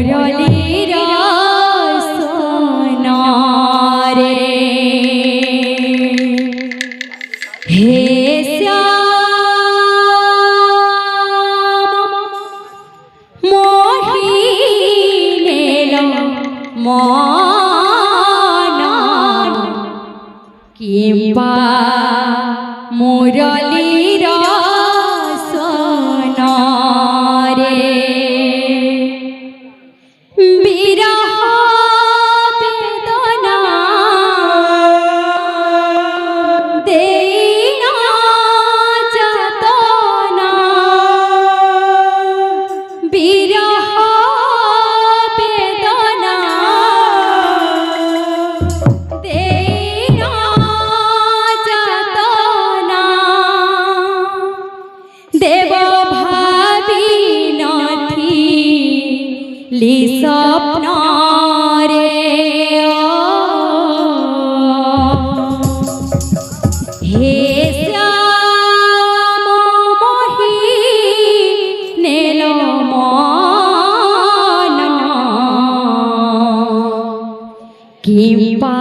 মুরলীর সোনারে হে শ্যাম মোহিনীল মন কিংবা মুরলীর সোনারে বিরহ বেদনা দেই না যাতনা বিরহ বেদনা দেই না যাতনা দেব ভাবি নথি লি স্বপ্ন রে হে শ্যাম মোহিনীল মন কিংবা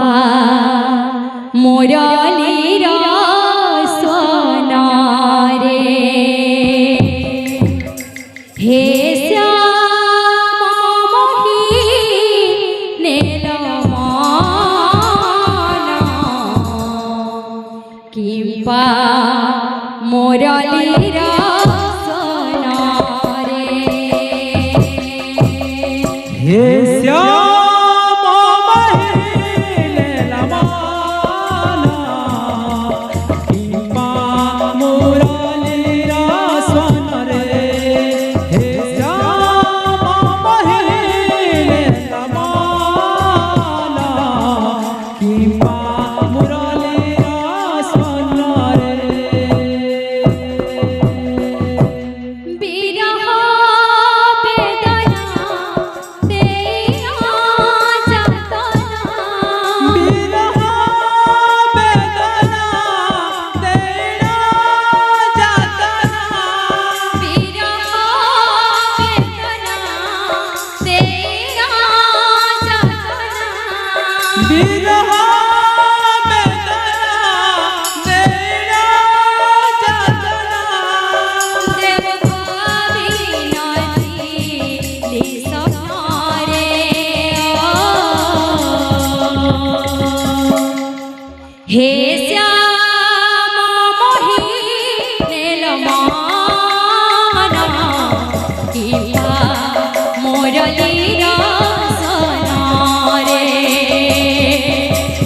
মুরলীর সোনারে হে শ্যাম মোহিনীল মন কিংবা মুরলীর সোনারে হে শ্যাম মোহিনীল মন কিংবা মুরলীর সোনারে হে শ্যাম মোহিনীল মন কিংবা মুরলীর সোনারে বিরহ বেদনা দেই না যাতনা বিরহ বেদনা দেই না যাতনা বিরহ বেদনা দেই না যাতনা বিরহ বেদনা দেই না যাতনা দেব ভাবি নথি লি স্বপ্ন রে হে শ্যাম মোহিনীল মন কিংবা মুরলীর সোনারে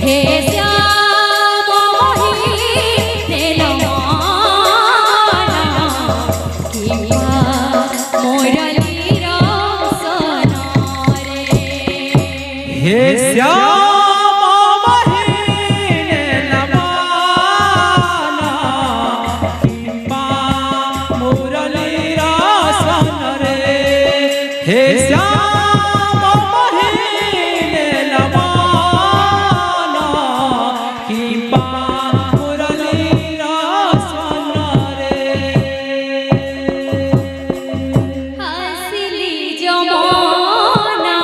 হে শ্যাম মোহিনীল মন কিংবা মুরলীর সোনারে হে শ্যাম মোহিনীল মন কিংবা মুরলীর সোনারে হে শ্যাম মোহিনীল মন কিংবা মুরলীর সোনারে হাসিলি যমুনা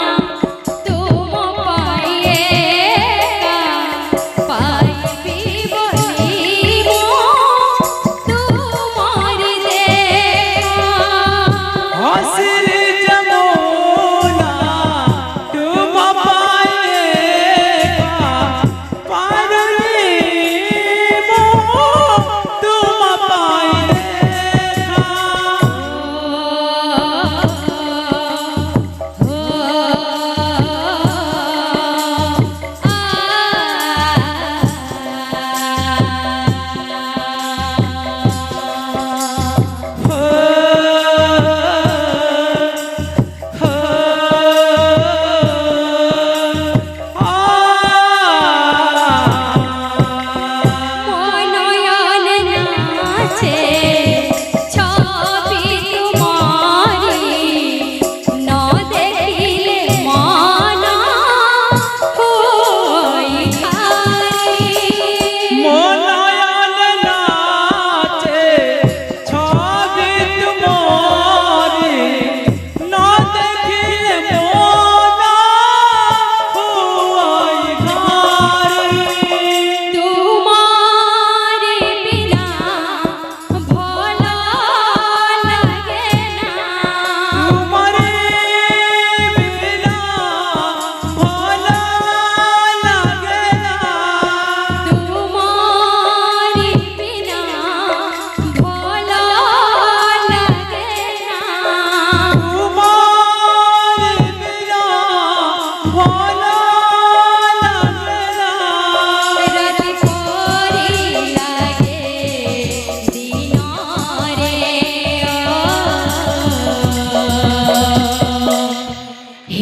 তুম পায়ে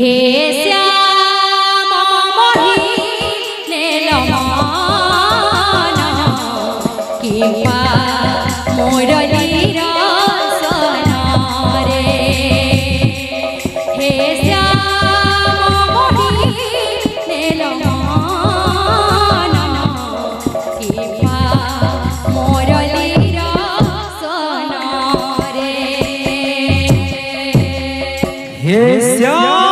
हे श्याम मोहिनी नीलमन किंवा मुरलीर सन रे हे श्याम मोहिनी नीलमन किंवा मुरलीर सन रे हे श्याम